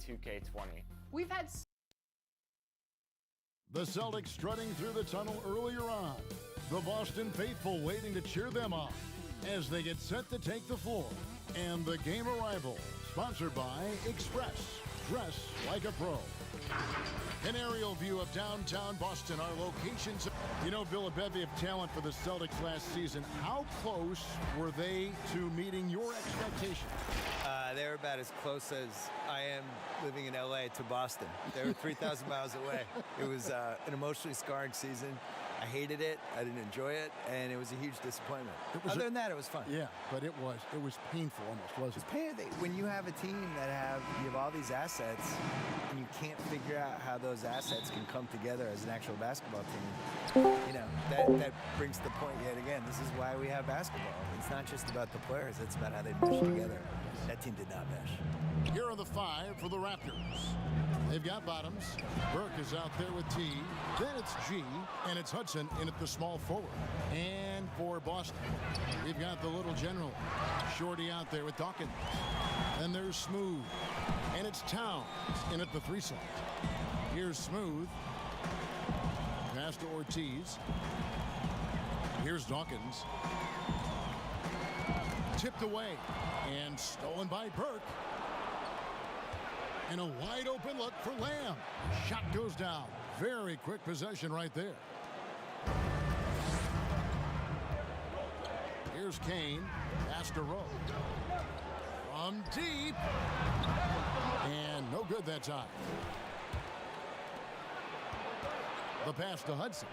2K20. We've had The Celtics strutting through the tunnel earlier on. The Boston faithful waiting to cheer them on as they get set to take the floor. And the game arrival, sponsored by Express. Dress like a pro. An aerial view of downtown Boston, our locations. You know, Bill, a bevy of talent for the Celtics last season. How close were they to meeting your expectations? They were about as close as I am living in LA to Boston. They were 3,000 miles away. It was an emotionally scarring season. I hated it. I didn't enjoy it, and it was a huge disappointment. Other than that, it was fun. Yeah, but it was painful almost, wasn't it? It's painful. When you have a team that you have all these assets, and you can't figure out how those assets can come together as an actual basketball team, you know, that brings the point yet again. This is why we have basketball. It's not just about the players. It's about how they mesh together. That team did not mesh. Here are the five for the Raptors. They've got Bottoms. Burke is out there with T. Then it's G, and it's Hudson in at the small forward. And for Boston, we've got the little general. Shorty out there with Dawkins. Then there's Smooth. And it's Towns in at the 3 slot. Here's Smooth. Pass to Ortiz. Here's Dawkins. Tipped away. And stolen by Burke. And a wide open look for Lamb. Shot goes down. Very quick possession right there. Here's Kane. Pass to Rowe. From deep. And no good that time. The pass to Hudson.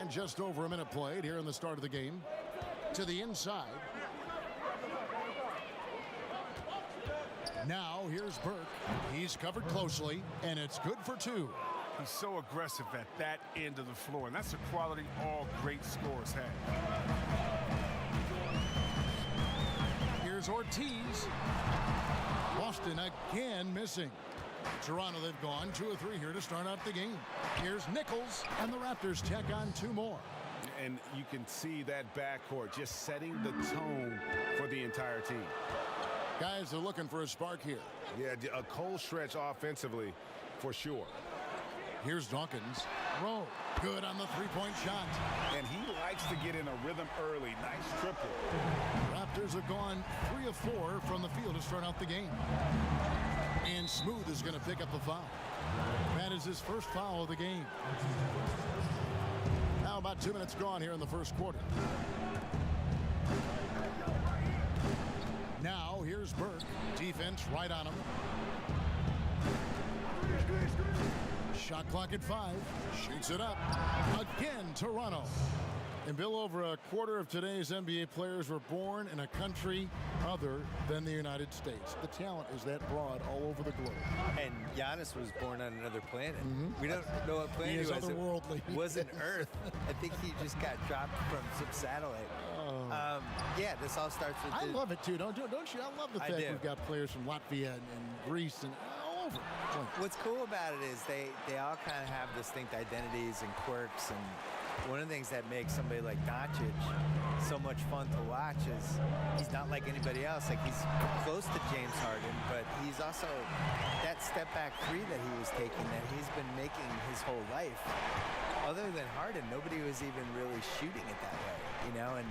And just over a minute played here in the start of the game. To the inside. Now here's Burke. He's covered closely, and it's good for 2. He's so aggressive at that end of the floor, and that's a quality all great scorers have. Here's Ortiz. Boston again missing. Toronto, they've gone 2 of 3 here to start out the game. Here's Nichols, and the Raptors tack on 2 more. And you can see that backcourt just setting the tone for the entire team. Guys are looking for a spark here. Yeah, a cold stretch offensively for sure. Here's Dawkins. Rowe, good on the 3-point shot. And he likes to get in a rhythm early. Nice triple. Raptors have gone 3 of 4 from the field to start out the game. And Smooth is going to pick up the foul. That is his first foul of the game. Now about 2 minutes gone here in the first quarter. Now here's Burke. Defense right on him. Shot clock at 5. Shoots it up. Again, Toronto. And Bill, over a quarter of today's NBA players were born in a country other than the United States. The talent is that broad all over the globe. And Giannis was born on another planet. We don't know what planet he was. Otherworldly. It wasn't Earth. I think he just got dropped from some satellite. Yeah, this all starts with. I love it too, don't you? I love the fact we've got players from Latvia and Greece and all over. What's cool about it is they all kind of have distinct identities and quirks, and one of the things that makes somebody like Doncic so much fun to watch is he's not like anybody else. Like, he's close to James Harden, but he's also that step back 3 that he was taking that he's been making his whole life. Other than Harden, nobody was even really shooting it that way, you know? And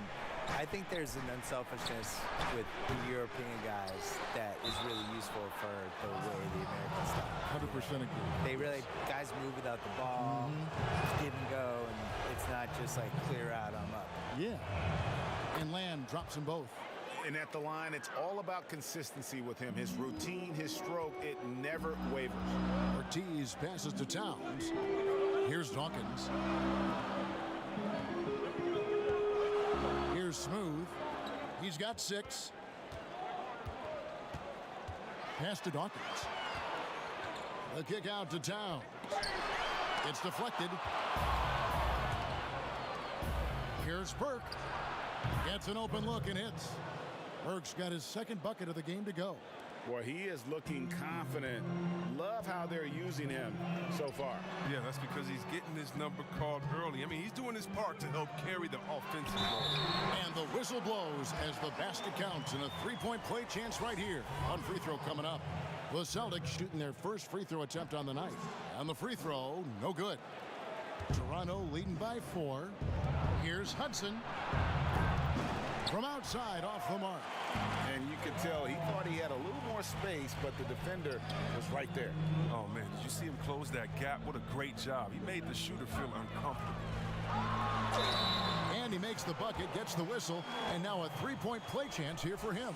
I think there's an unselfishness with the European guys that is really useful for the way the Americans style. 100% agree. Guys move without the ball, give and go, and it's not just like clear out, I'm up. Yeah. And Lamb drops them both. And at the line, it's all about consistency with him. His routine, his stroke, it never wavers. Ortiz passes to Towns. Here's Dawkins. Here's Smooth. He's got 6. Pass to Dawkins. The kick out to Towns. It's deflected. Here's Burke. Gets an open look and hits. Burke's got his second bucket of the game to go. Boy, he is looking confident. Love how they're using him so far. Yeah, that's because he's getting his number called early. I mean, he's doing his part to help carry the offensive ball. And the whistle blows as the basket counts and a three-point play chance right here. On free throw coming up. The Celtics shooting their first free throw attempt on the night. And the free throw, no good. Toronto leading by 4. Here's Hudson. From outside, off the mark. And you could tell he thought he had a little more space, but the defender was right there. Oh, man, did you see him close that gap? What a great job. He made the shooter feel uncomfortable. And he makes the bucket, gets the whistle, and now a three-point play chance here for him.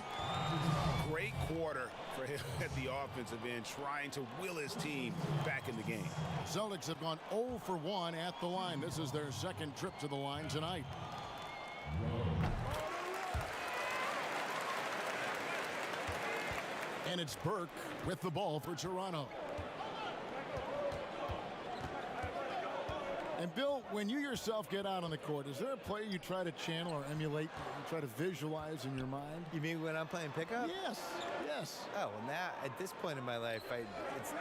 Great quarter for him at the offensive end, trying to will his team back in the game. Celtics have gone 0 for 1 at the line. This is their second trip to the line tonight. And it's Burke with the ball for Toronto. And Bill, when you yourself get out on the court, is there a play you try to channel or emulate, you try to visualize in your mind? You mean when I'm playing pickup? Yes, yes. Oh, well, now, at this point in my life, it's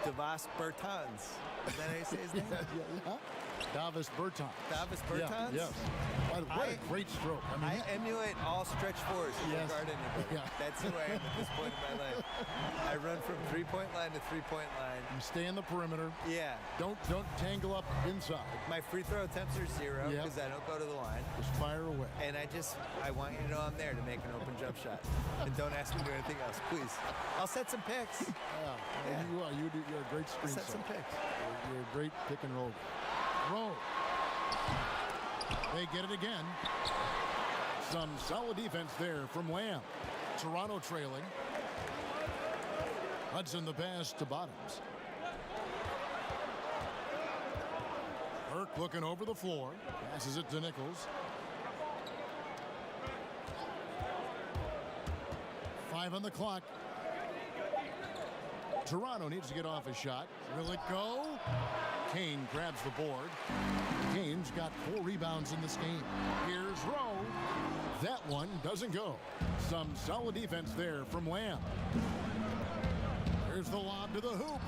Davis Bertans. Is that how you say his name? Yeah. Davis Bertans. Davis Bertans? Yeah, yes. What a great stroke. I emulate all stretch fours who Yes. guard anybody. Yeah. That's who I am at this point in my life. I run from three-point line to three-point line. You stay in the perimeter. Yeah. Don't tangle up inside. My free throw attempts are 0 Yep. because I don't go to the line. Just fire away. And I want you to know I'm there to make an open jump shot. And don't ask me to do anything else, please. I'll set some picks. Yeah. You are. You're a great I'll screen set some setter. picks. You're a great pick and roll. Roll. They get it again. Some solid defense there from Lamb. Toronto trailing. Hudson the pass to Bottoms. Burke looking over the floor. Passes it to Nichols. 5 on the clock. Toronto needs to get off a shot. Will it go? Kane grabs the board. Kane's got 4 rebounds in this game. Here's Rowe. That one doesn't go. Some solid defense there from Lamb. Here's the lob to the hoop.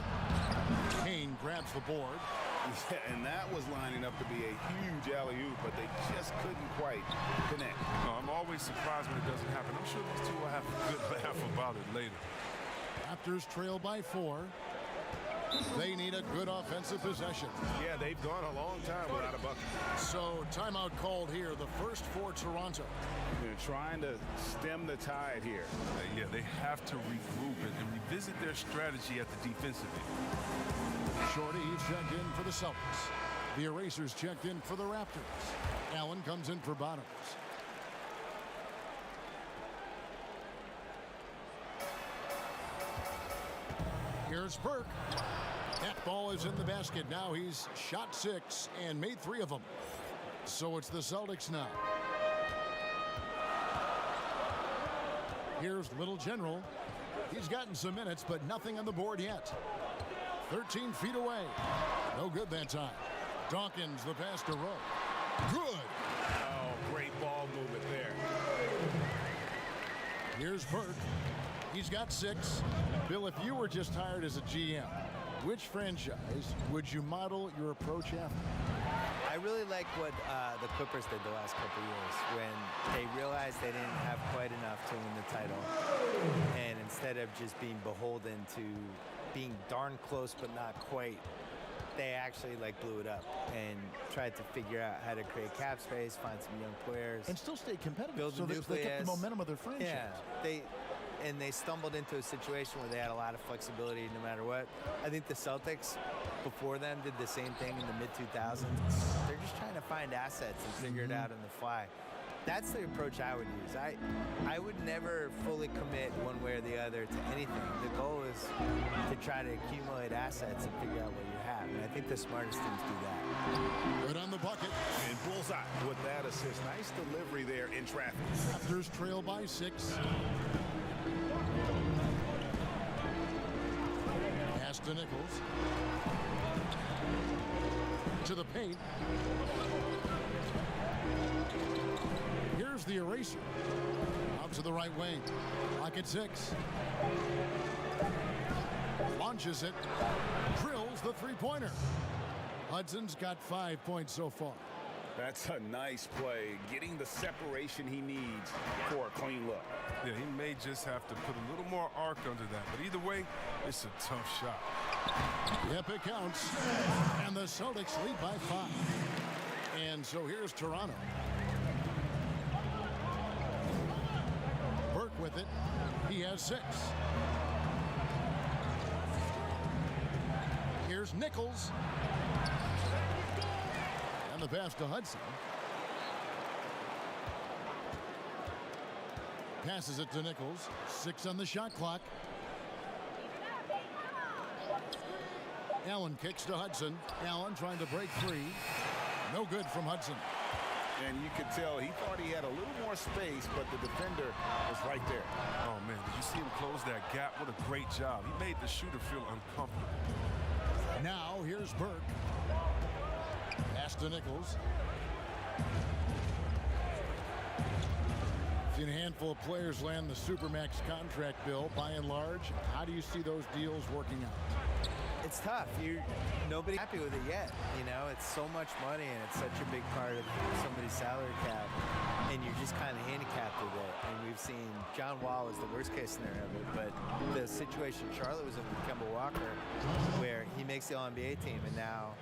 Kane grabs the board. Yeah, and that was lining up to be a huge alley-oop, but they just couldn't quite connect. I'm always surprised when it doesn't happen. I'm sure these two will have a good laugh about it later. Raptors trail by 4. They need a good offensive possession. Yeah, they've gone a long time without a bucket. So timeout called here, the first for Toronto. They're trying to stem the tide here. Yeah, they have to regroup and revisit their strategy at the defensive end. Shorty checked in for the Celtics. The Erasers checked in for the Raptors. Allen comes in for Bottoms. Here's Burke. That ball is in the basket. Now he's shot 6 and made 3 of them. So it's the Celtics now. Here's Little General. He's gotten some minutes, but nothing on the board yet. 13 feet away. No good that time. Dawkins, the pass to Rowe. Good. Oh, great ball movement there. Here's Burke. He's got 6. Bill, if you were just hired as a GM, which franchise would you model your approach after? I really like what the Clippers did the last couple years when they realized they didn't have quite enough to win the title. And instead of just being beholden to being darn close but not quite, they actually blew it up and tried to figure out how to create cap space, find some young players. And still stay competitive. Build so the they kept the nucleus. momentum of their franchise. Yeah, they stumbled into a situation where they had a lot of flexibility no matter what. I think the Celtics before them did the same thing in the mid-2000s. They're just trying to find assets and figure it out on the fly. That's the approach I would use. I would never fully commit one way or the other to anything. The goal is to try to accumulate assets and figure out what you have. And I think the smartest teams do that. Good on the bucket. And bullseye with that assist. Nice delivery there in traffic. Raptors trail by 6. Pass to Nichols. To the paint. Here's Here's the eraser. Out to the right wing. Clock at 6. Launches it. Drills the three-pointer. Hudson's got 5 points so far. That's a nice play, getting the separation he needs for a clean look. Yeah, he may just have to put a little more arc under that. But either way, it's a tough shot. Yep, it counts. And the Celtics lead by 5. And so here's Toronto. Burke with it. He has 6. Here's Nichols. And the pass to Hudson. Passes it to Nichols. 6 on the shot clock. Allen kicks to Hudson. Allen trying to break free. No good from Hudson. And you could tell he thought he had a little more space, but the defender was right there. Oh, man, did you see him close that gap? What a great job. He made the shooter feel uncomfortable. Now here's Burke. Pass to Nichols. Seen a handful of players land the Supermax contract bill. By and large, how do you see those deals working out? It's tough. Nobody's happy with it yet. You know, it's so much money and it's such a big part of somebody's salary cap, and you're just kind of handicapped with it. And we've seen John Wall is the worst case scenario of it, but the situation Charlotte was in with Kemba Walker, where he makes the All-NBA team and now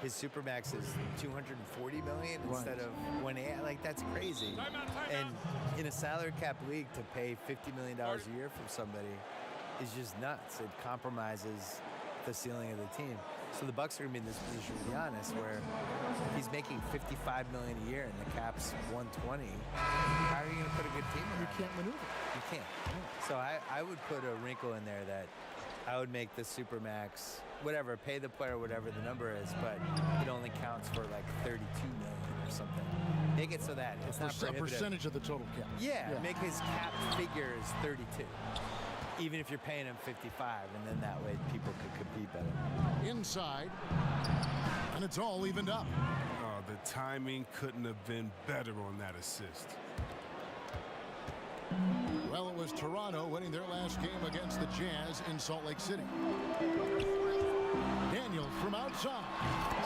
his supermax is $240 million instead of 180. Like, that's crazy. And in a salary cap league, to pay $50 million a year from somebody is just nuts. It compromises the ceiling of the team. So the Bucks are going to be in this position with Giannis, where he's making $55 million a year and the cap's $120. How are you going to put a good team around? You can't maneuver. You can't. So I would put a wrinkle in there that I would make the supermax, whatever, pay the player whatever the number is, but it only counts for like $32 million or something. Make it so that it's not A prohibitive. percentage of the total cap. Yeah, make his cap figure is 32. Even if you're paying him 55, and then that way people could compete better. Inside, and it's all evened up. Oh, the timing couldn't have been better on that assist. Well, it was Toronto winning their last game against the Jazz in Salt Lake City. Daniels from outside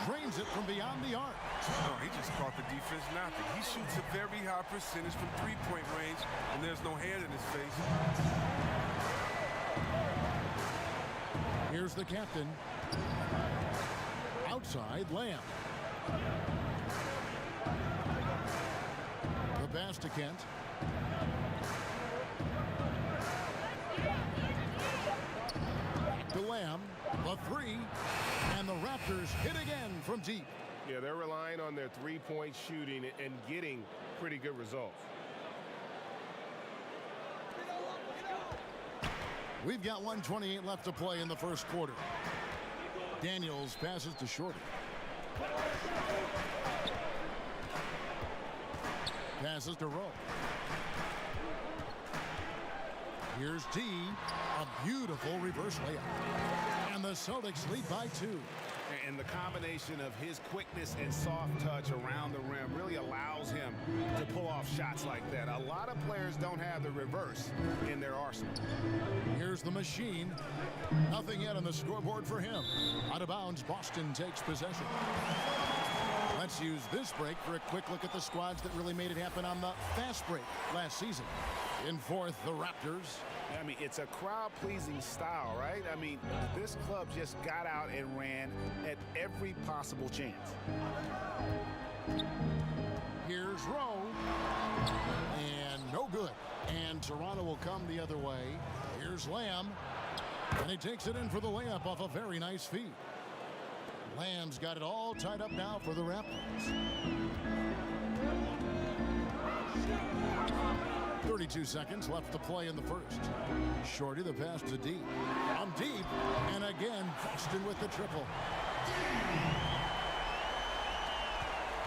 drains it from beyond the arc. Oh, he just caught the defense napping. He shoots a very high percentage from three-point range, and there's no hand in his face. Here's the captain. Outside, Lamb. The pass to Kent. Back to Lamb. The three. And the Raptors hit again from deep. Yeah, they're relying on their three-point shooting and getting pretty good results. We've got 1:28 left to play in the first quarter. Daniels passes to Shorty. Passes to Rowe. Here's T. A beautiful reverse layup. And the Celtics lead by 2. And the combination of his quickness and soft touch around the rim really allows him to pull off shots like that. A lot of players don't have the reverse in their arsenal. Here's the machine. Nothing yet on the scoreboard for him. Out of bounds, Boston takes possession. Let's use this break for a quick look at the squads that really made it happen on the fast break last season. In fourth, the Raptors. I mean, it's a crowd-pleasing style, right? I mean, this club just got out and ran at every possible chance. Here's Rowe. And no good. And Toronto will come the other way. Here's Lamb. And he takes it in for the layup off a very nice feed. Lamb's got it all tied up now for the Raptors. 32 seconds left to play in the first. Shorty, the pass to deep. From deep, and again, Boston with the triple.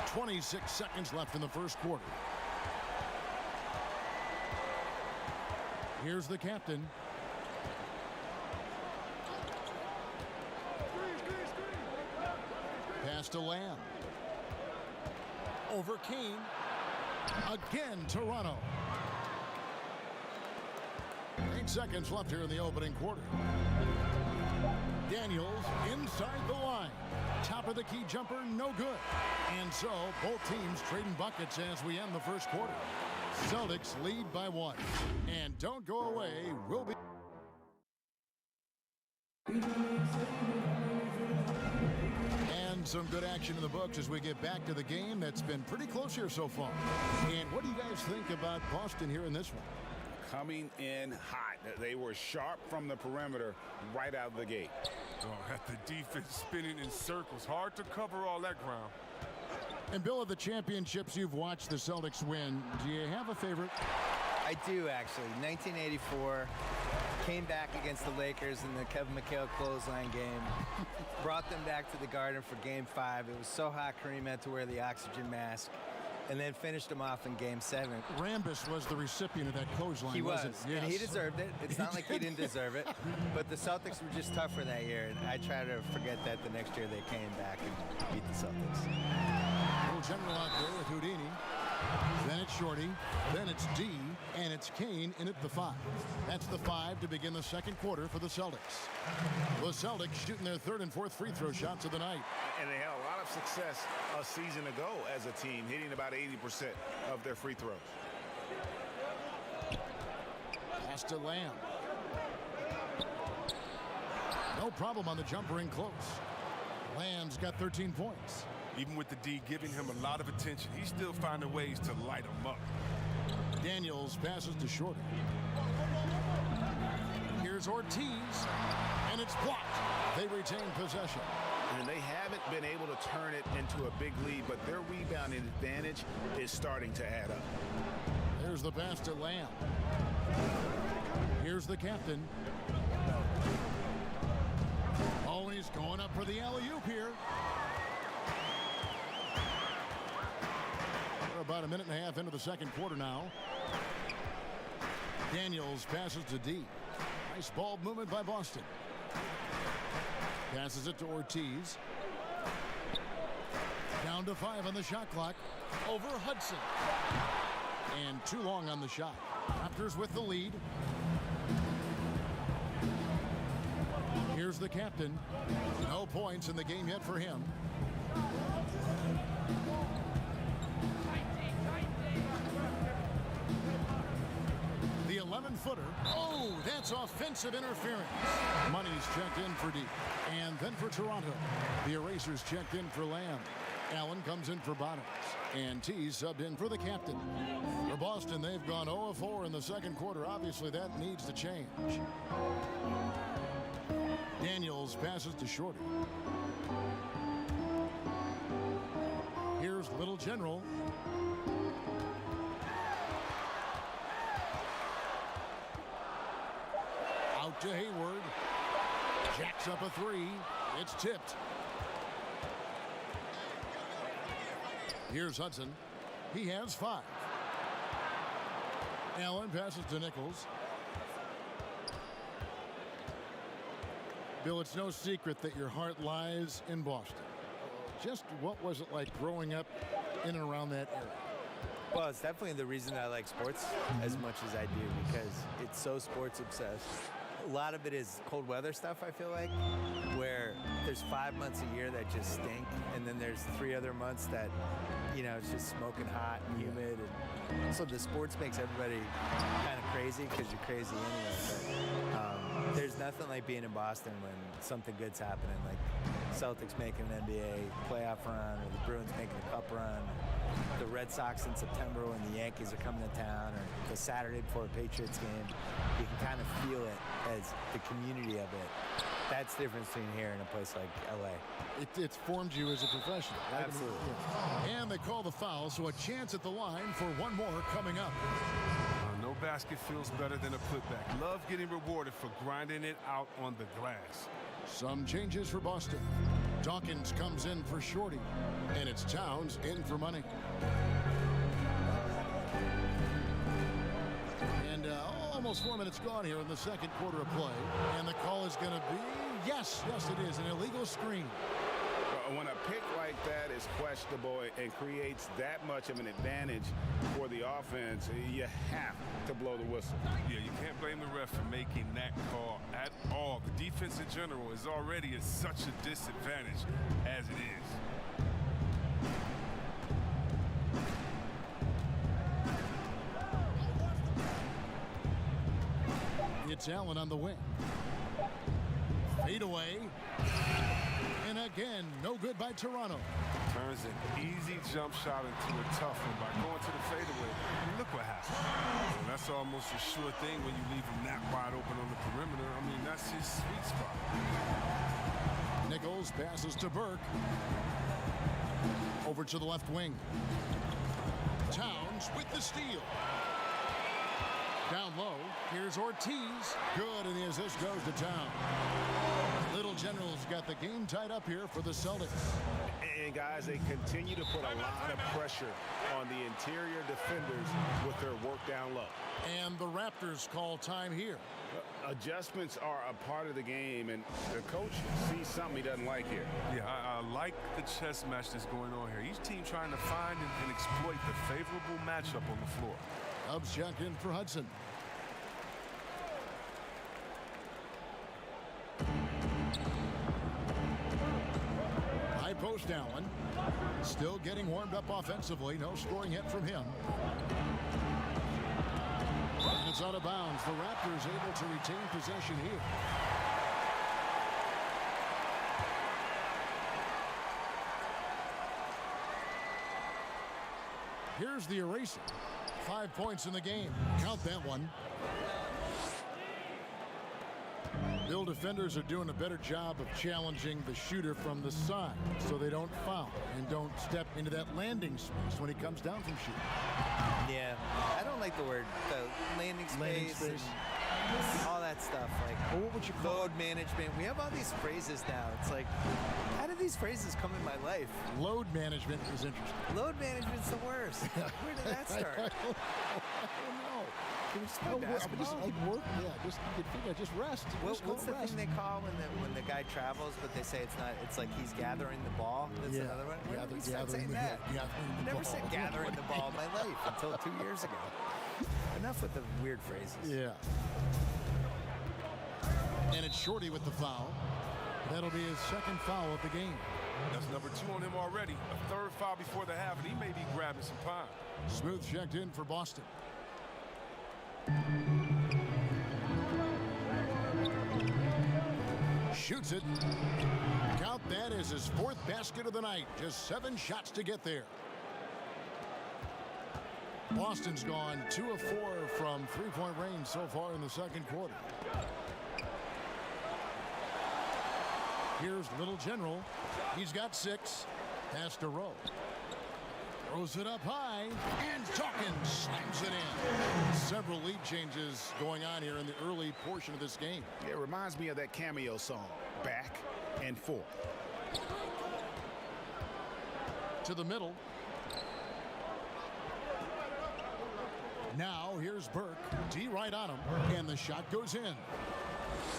26 seconds left in the first quarter. Here's the captain. Pass to Lamb. Over Kane. Again, Toronto. 8 seconds left here in the opening quarter. Daniels inside the line. Top of the key jumper, no good. And so both teams trading buckets as we end the first quarter. Celtics lead by 1. And don't go away, we'll be... And some good action in the books as we get back to the game that's been pretty close here so far. And what do you guys think about Boston here in this one? Coming in hot. They were sharp from the perimeter right out of the gate. Oh, had the defense spinning in circles. Hard to cover all that ground. And Bill, of the championships you've watched the Celtics win, do you have a favorite? I do, actually. 1984, came back against the Lakers in the Kevin McHale clothesline game. Brought them back to the Garden for Game 5. It was so hot, Kareem had to wear the oxygen mask. And then finished him off in Game 7. Rambis was the recipient of that clothesline, He was, yes. and he deserved it. It's not like he didn't deserve it. But the Celtics were just tougher that year, and I try to forget that the next year they came back and beat the Celtics. Little general out there with Houdini. Then it's Shorty. Then it's D. And it's Kane in at the 5. That's the 5 to begin the second quarter for the Celtics. The Celtics shooting their 3rd and 4th free throw shots of the night. And they had a lot of success a season ago as a team, hitting about 80% of their free throws. Pass to Lamb. No problem on the jumper in close. Lamb's got 13 points. Even with the D giving him a lot of attention, he's still finding ways to light him up. Daniels passes to Shorty. Here's Ortiz, and it's blocked. They retain possession. And they haven't been able to turn it into a big lead, but their rebounding advantage is starting to add up. There's the pass to Lamb. Here's the captain. Oh, he's going up for the alley-oop here. We're about a minute and a half into the second quarter now. Daniels passes to D. Nice ball movement by Boston. Passes it to Ortiz. Down to 5 on the shot clock. Over Hudson. And too long on the shot. Raptors with the lead. Here's the captain. No points in the game yet for him. The 11-footer. Oh, that's offensive interference. Money's checked in for D. And then for Toronto. The erasers checked in for Lamb. Allen comes in for Bottoms. And T subbed in for the captain. For Boston, they've gone 0-4 in the second quarter. Obviously, that needs to change. Daniels passes to Shorty. Here's Little General. Out to Hayward. Jacks up a 3. It's tipped. Here's Hudson. He has 5. Allen passes to Nichols. Bill, it's no secret that your heart lies in Boston. Just what was it like growing up in and around that area? Well, it's definitely the reason I like sports as much as I do, because it's so sports obsessed. A lot of it is cold weather stuff, I feel like, where there's 5 months a year that just stink, and then there's 3 other months that, you know, it's just smoking hot and humid. And so the sports makes everybody kind of crazy because you're crazy anyway. But there's nothing like being in Boston when something good's happening, like Celtics making an NBA playoff run, or the Bruins making a cup run, the Red Sox in September when the Yankees are coming to town, or the Saturday before a Patriots game. You can kind of feel it as the community of it. That's the difference between here and a place like LA. It's formed you as a professional. Right? Absolutely. And they call the foul, so a chance at the line for one more coming up. No basket feels better than a putback. Love getting rewarded for grinding it out on the glass. Some changes for Boston. Dawkins comes in for Shorty, and it's Towns in for Money. And almost 4 minutes gone here in the second quarter of play. And the call is going to be, yes, it is, an illegal screen. When a pick like like that is questionable and creates that much of an advantage for the offense, you have to blow the whistle. Yeah, you can't blame the ref for making that call at all. The defense in general is already at such a disadvantage as it is. It's Allen on the wing. Fade away. And again, no good by Toronto. Turns an easy jump shot into a tough one by going to the fadeaway. I mean, look what happened. Well, that's almost a sure thing when you leave him that wide open on the perimeter. I mean, that's his sweet spot. Nichols passes to Burke. Over to the left wing. Towns with the steal. Down low, here's Ortiz. Good, and the assist goes to Town. Little General's got the game tied up here for the Celtics. And guys, they continue to put a lot of pressure on the interior defenders with their work down low. And the Raptors call time here. Adjustments are a part of the game, and the coach sees something he doesn't like here. Yeah, I like the chess match that's going on here. Each team trying to find and exploit the favorable matchup on the floor. Ups check in for Hudson. High post Allen. Still getting warmed up offensively. No scoring hit from him. And it's out of bounds. The Raptors able to retain possession here. Here's the eraser. 5 points in the game. Count that one. Bill defenders are doing a better job of challenging the shooter from the side so they don't foul and don't step into that landing space when he comes down from shooting. Yeah, I don't like the word landing space. And all that stuff. Like, well, what would you call load management? We have all these phrases now. It's like, how did these phrases come in my life? Load management is interesting. Load management's the worst. Where did that start? I don't know. Just rest. What's the thing they call when the guy travels, but they say it's not? It's like he's gathering the ball. That's another one. When did we start saying that? I never said gathering the ball in my life until 2 years ago. Enough with the weird phrases. Yeah. And it's Shorty with the foul. That'll be his second foul of the game. That's number 2 on him already. A third foul before the half, and he may be grabbing some pine. Smooth checked in for Boston. Shoots it. Count that as his 4th basket of the night. Just 7 shots to get there. Boston's gone 2 of 4 from three-point range so far in the second quarter. Here's Little General. He's got 6. Pass to Rowe. Throws it up high, and Dawkins slams it in. Several lead changes going on here in the early portion of this game. It reminds me of that cameo song, Back and Forth. To the middle. Now here's Burke. D right on him, and the shot goes in.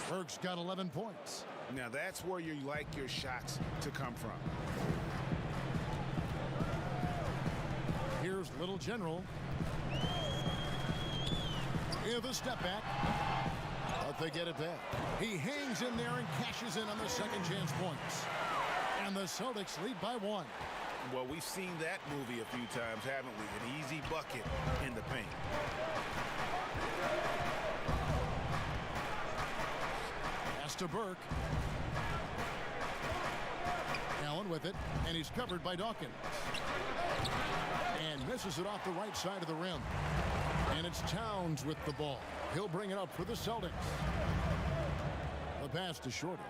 Burke's got 11 points. Now that's where you like your shots to come from. Here's Little General. In the step back. But they get it back. He hangs in there and cashes in on the second chance points. And the Celtics lead by 1. Well, we've seen that movie a few times, haven't we? An easy bucket in the paint. Pass to Burke. Allen with it, and he's covered by Dawkins. And misses it off the right side of the rim. And it's Towns with the ball. He'll bring it up for the Celtics. The pass to Shorty.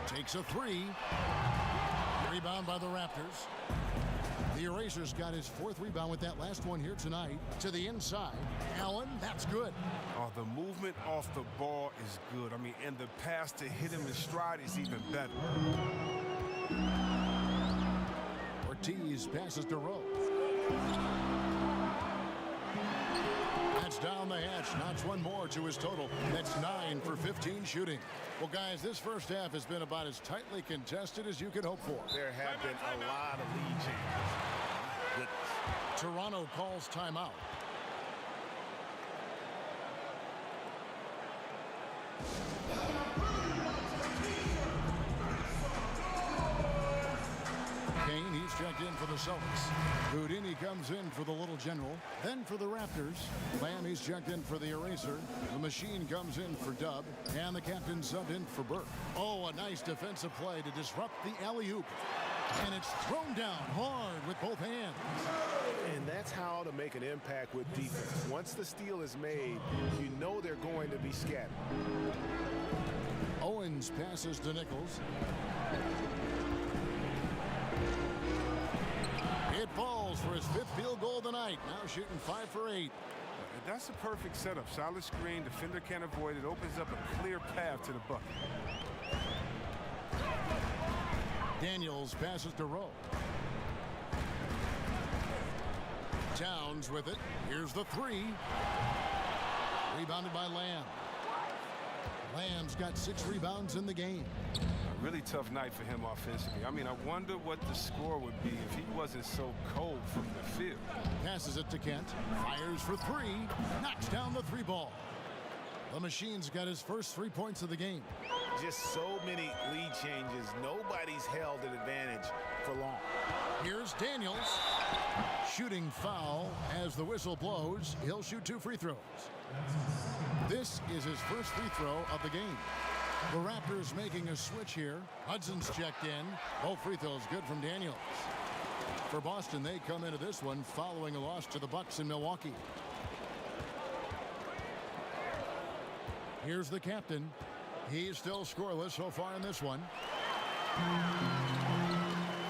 Takes a 3. Rebound by the Raptors. The Erasers got his 4th rebound with that last one here tonight. To the inside. Allen, that's good. Oh, the movement off the ball is good. I mean, and the pass to hit him in stride is even better. Ortiz passes to Rowe. That's lets down the hatch, knocks one more to his total. That's 9 for 15 shooting. Well, guys, this first half has been about as tightly contested as you could hope for. There have been a lot of lead changes. Toronto calls timeout. Kane, he's checked in for the Celtics. Houdini comes in for the Little General. Then for the Raptors, Lamb, he's checked in for the Eraser. The Machine comes in for Dub. And the captain subbed in for Burke. Oh, a nice defensive play to disrupt the alley-oop. And it's thrown down hard with both hands. And that's how to make an impact with defense. Once the steal is made, you know they're going to be scattered. Owens passes to Nichols. It falls for his 5th field goal of the night. Now shooting 5 for 8. That's a perfect setup. Solid screen. Defender can't avoid it. Opens up a clear path to the bucket. Daniels passes to Rowe. Towns with it. Here's the 3. Rebounded by Lamb. Lamb's got 6 rebounds in the game. A really tough night for him offensively. I mean, I wonder what the score would be if he wasn't so cold from the field. Passes it to Kent. Fires for 3. Knocks down the 3 ball. The Machine's got his first 3 points of the game. Just so many lead changes. Nobody's held an advantage for long. Here's Daniels. Shooting foul as the whistle blows. He'll shoot 2 free throws. This is his first free throw of the game. The Raptors making a switch here. Hudson's checked in. Both free throws good from Daniels. For Boston, they come into this one following a loss to the Bucks in Milwaukee. Here's the captain. He's still scoreless so far in this one.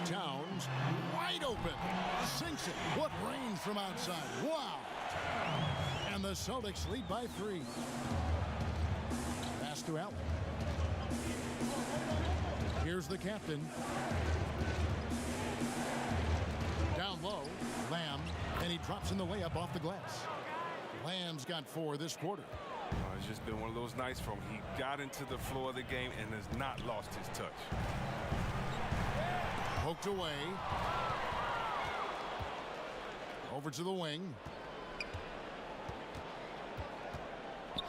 Towns wide open. Sinks it. What range from outside. Wow. And the Celtics lead by 3. Pass to Allen. Here's the captain. Down low. Lamb. And he drops in the layup off the glass. Lamb's got 4 this quarter. It's just been one of those nights from he got into the floor of the game and has not lost his touch. Poked away. Over to the wing.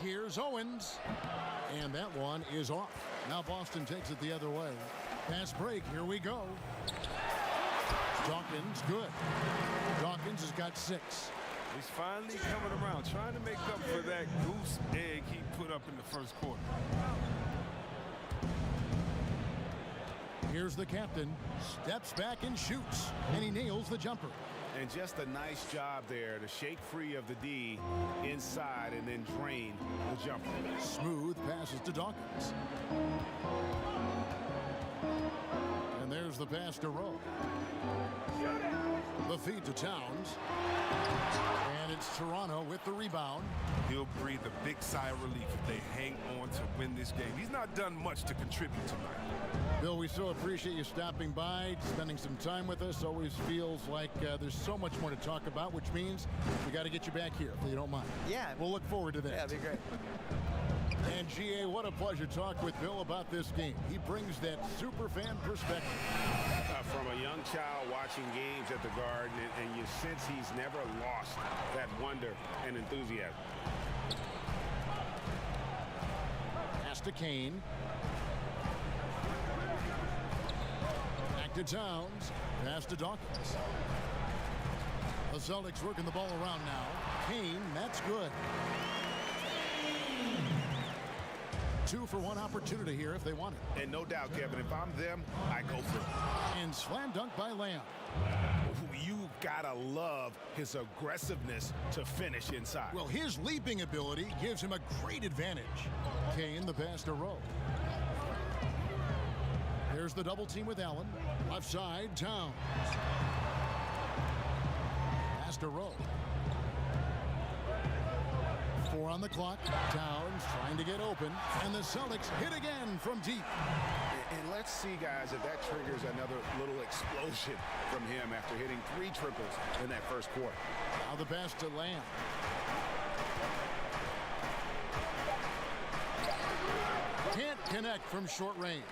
Here's Owens. And that one is off. Now Boston takes it the other way. Pass break. Here we go. Dawkins, good. Dawkins has got 6. He's finally coming around, trying to make up for that goose egg he put up in the first quarter. Here's the captain. Steps back and shoots. And he nails the jumper. And just a nice job there to shake free of the D inside and then drain the jumper. Smooth passes to Dawkins. And there's the pass to Rowe. The feed to Towns. And it's Toronto with the rebound. He'll breathe a big sigh of relief if they hang on to win this game. He's not done much to contribute tonight. Bill, we so appreciate you stopping by, spending some time with us. Always feels like there's so much more to talk about, which means we got to get you back here, if you don't mind. Yeah. We'll look forward to that. Yeah, that'd be great. And GA, what a pleasure to talk with Bill about this game. He brings that super fan perspective. From a young child watching games at the Garden, and you sense he's never lost that wonder and enthusiasm. Pass to Kane. Back to Towns. Pass to Dawkins. The Celtics working the ball around now. Kane, that's good. 2 for 1 opportunity here if they want it. And no doubt, Kevin, if I'm them, I go for it. And slam dunk by Lamb. You gotta love his aggressiveness to finish inside. Well, his leaping ability gives him a great advantage. Kane, the pass to Rowe. There's the double team with Allen. Left side, Towns. Pass to Rowe. 4 on the clock. Towns trying to get open. And the Celtics hit again from deep. And let's see, guys, if that triggers another little explosion from him after hitting 3 triples in that first quarter. Now the pass to Lamb. direct from short range.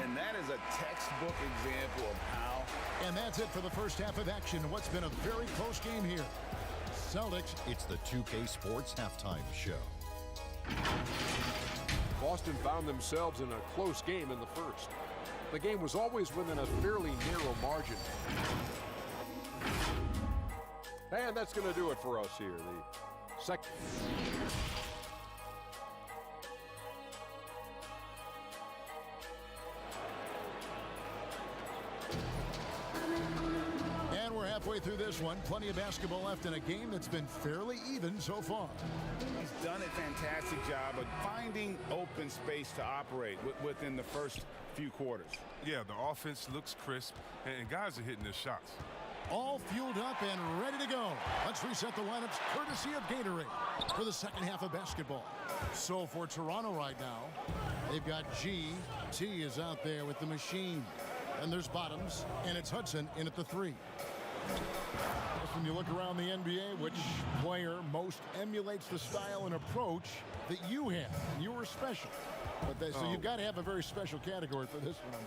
And that is a textbook example of how. And that's it for the first half of action. What's been a very close game here. Celtics. It's the 2K Sports Halftime Show. Boston found themselves in a close game in the first. The game was always within a fairly narrow margin. And that's going to do it for us here. The second. And we're halfway through this one. Plenty of basketball left in a game that's been fairly even so far. He's done a fantastic job of finding open space to operate within the first few quarters. Yeah, the offense looks crisp, and guys are hitting their shots. All fueled up and ready to go. Let's reset the lineups courtesy of Gatorade for the second half of basketball. So for Toronto right now, they've got G. T is out there with the machine. And there's Bottoms, and it's Hudson in at the 3. When you look around the NBA, which player most emulates the style and approach that you have? And you were special. So you've got to have a very special category for this one.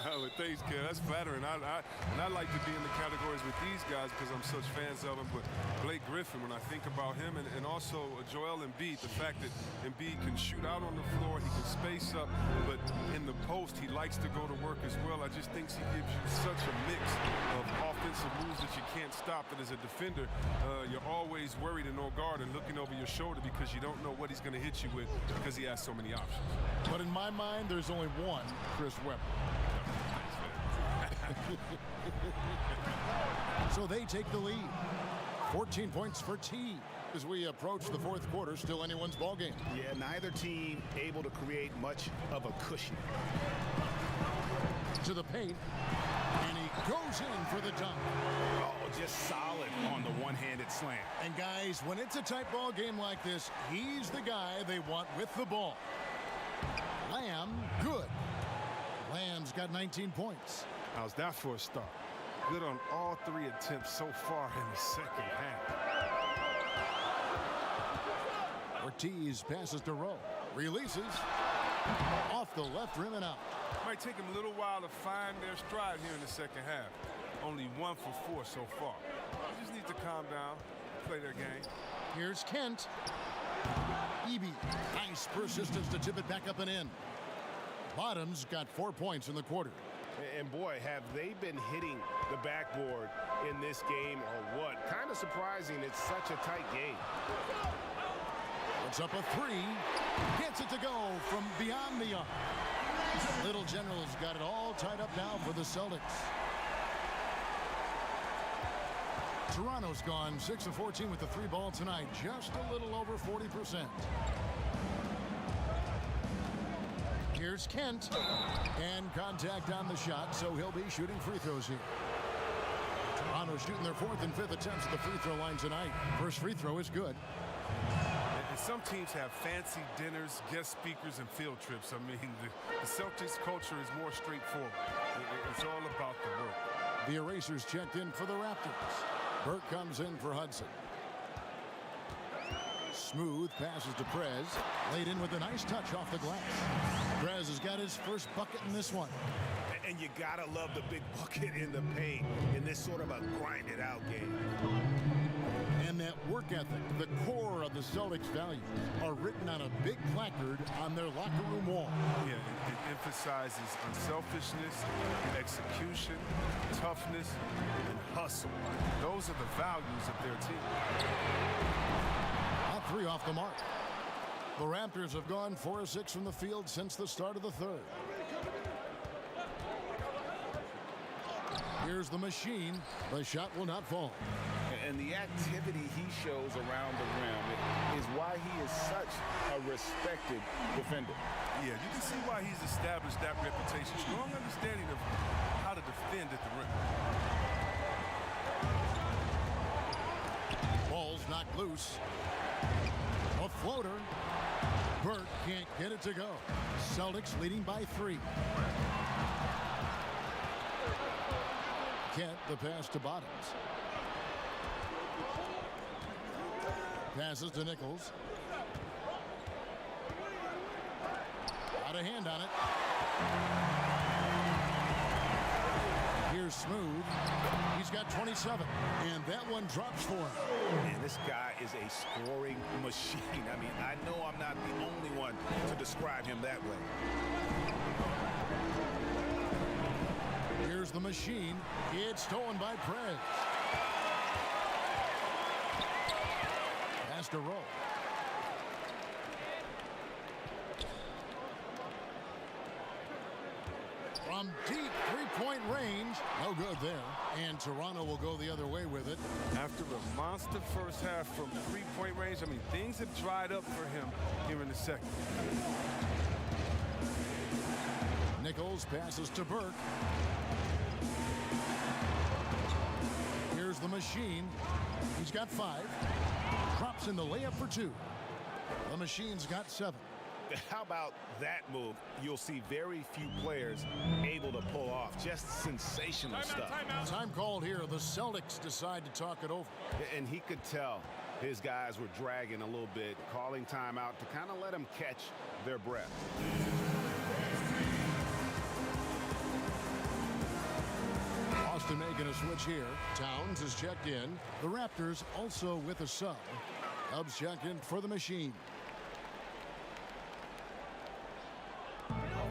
Well, thanks, kid. That's flattering. I like to be in the categories with these guys because I'm such fans of them. But Blake Griffin, when I think about him, and also Joel Embiid, the fact that Embiid can shoot out on the floor, he can space up, but in the post, he likes to go to work as well. I just think he gives you such a mix of offensive moves that you can't stop. That as a defender, you're always worried and on guard and looking over your shoulder because you don't know what he's going to hit you with because he has so many options. But in my mind, there's only one Chris Webber. So they take the lead. 14 points for T as we approach the fourth quarter. Still anyone's ball game. Yeah, neither team able to create much of a cushion. To the paint, and he goes in for the dunk. Oh, just solid on the one-handed slam. And guys, when it's a tight ball game like this, he's the guy they want with the ball. Lamb, good. Lamb's got 19 points. How's that for a start? Good on all 3 attempts so far in the second half. Ortiz passes to Rowe. Releases. Off the left rim and out. Might take them a little while to find their stride here in the second half. Only 1 for 4 so far. They just need to calm down, play their game. Here's Kent. Eby, nice persistence to tip it back up and in. Bottoms got 4 points in the quarter. And boy, have they been hitting the backboard in this game or what? Kind of surprising it's such a tight game. It's up a 3. Gets it to go from beyond the arc. Little General's got it all tied up now for the Celtics. Toronto's gone 6 of 14 with the 3 ball tonight. Just a little over 40%. Here's Kent. And contact on the shot, so he'll be shooting free throws here. Toronto's shooting their 4th and 5th attempts at the free throw line tonight. First free throw is good. And some teams have fancy dinners, guest speakers, and field trips. I mean, the Celtics culture is more straightforward. It's all about the work. The Erasers checked in for the Raptors. Burke comes in for Hudson. Smooth passes to Prez. Laid in with a nice touch off the glass. Prez has got his first bucket in this one. And you gotta love the big bucket in the paint in this sort of a grinded-out game. And that work ethic, the core of the Celtics' values, are written on a big placard on their locker room wall. Yeah, it emphasizes unselfishness, execution, toughness, and hustle. Those are the values of their team. A 3 off the mark. The Raptors have gone 4 of 6 from the field since the start of the third. Here's the machine. The shot will not fall. And the activity he shows around the rim is why he is such a respected defender. Yeah, you can see why he's established that reputation. Strong understanding of how to defend at the rim. Ball's knocked loose. A floater. Burke can't get it to go. Celtics leading by 3. Kent, the pass to Bottoms. Passes to Nichols. Got a hand on it. Here's Smooth. He's got 27. And that one drops for him. Man, this guy is a scoring machine. I mean, I know I'm not the only one to describe him that way. Here's the machine. It's stolen by Prez. Has to roll. From deep three-point range. No good there. And Toronto will go the other way with it. After a monster first half from three-point range, I mean, things have dried up for him here in the second. Nichols passes to Burke. Here's the machine. He's got 5. Drops in the layup for 2. The machine's got 7. How about that move? You'll see very few players able to pull off. Just sensational stuff. Time called here. The Celtics decide to talk it over. And he could tell his guys were dragging a little bit, calling timeout to kind of let them catch their breath. Boston making a switch here. Towns is checked in. The Raptors also with a sub. Cubs check in for the machine.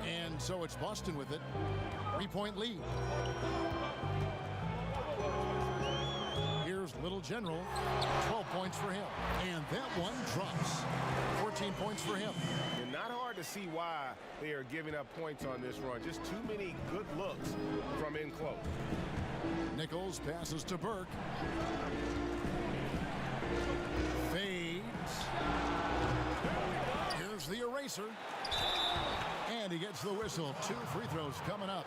And so it's Boston with it. 3-point lead. Here's Little General. 12 points for him. And that one drops. 14 points for him. And not hard to see why they are giving up points on this run. Just too many good looks from in close. Nichols passes to Burke. Fades. Here's the eraser. And he gets the whistle. 2 free throws coming up.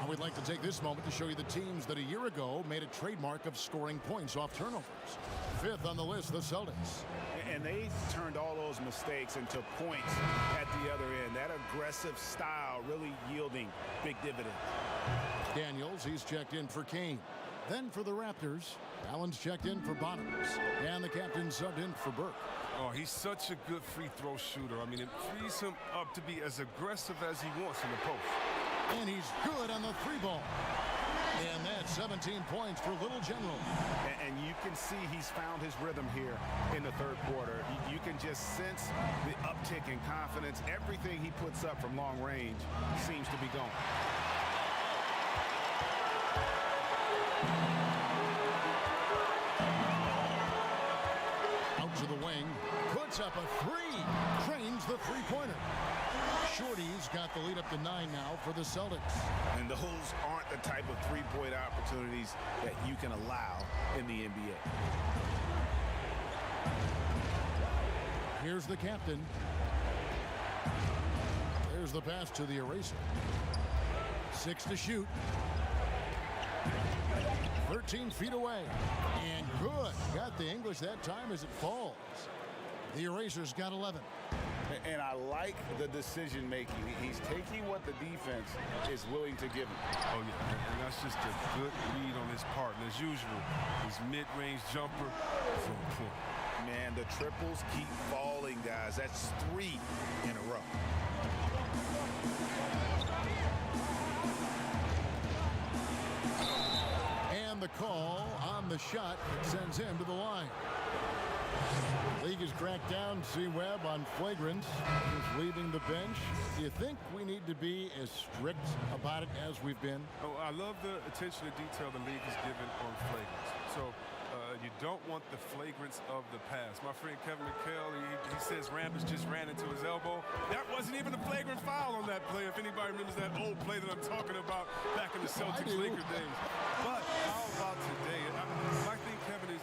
Now we'd like to take this moment to show you the teams that a year ago made a trademark of scoring points off turnovers. 5th on the list, the Celtics. And they turned all those mistakes into points at the other end. That aggressive style really yielding big dividends. Daniels, he's checked in for Kane. Then for the Raptors, Allen's checked in for Bottoms. And the captain subbed in for Burke. Oh, he's such a good free throw shooter. I mean, it frees him up to be as aggressive as he wants in the post. And he's good on the 3-ball. And that's 17 points for Little General. And you can see he's found his rhythm here in the third quarter. You can just sense the uptick in confidence. Everything he puts up from long range seems to be going. Out to the wing. Puts up a 3. Trains the three-pointer. Shorty's got the lead up to 9 now for the Celtics. And those aren't the type of three-point opportunities that you can allow in the NBA. Here's the captain. There's the pass to the eraser. 6 to shoot. 13 feet away. And good. Got the English that time as it falls. The eraser's got 11. And I like the decision making. He's taking what the defense is willing to give him. Oh, yeah, and that's just a good read on his part. And as usual, his mid-range jumper is on point. Man, the triples keep falling, guys. That's 3 in a row. And the call on the shot that sends him to the line. League has cracked down C-Webb on flagrants. He's leaving the bench. Do you think we need to be as strict about it as we've been? Oh, I love the attention to detail the league has given on flagrants. So you don't want the flagrants of the past. My friend Kevin McHale, he says Rambis just ran into his elbow. That wasn't even a flagrant foul on that play, if anybody remembers that old play that I'm talking about back in the Celtics-Lakers days. But how about today? My thing, Kevin, is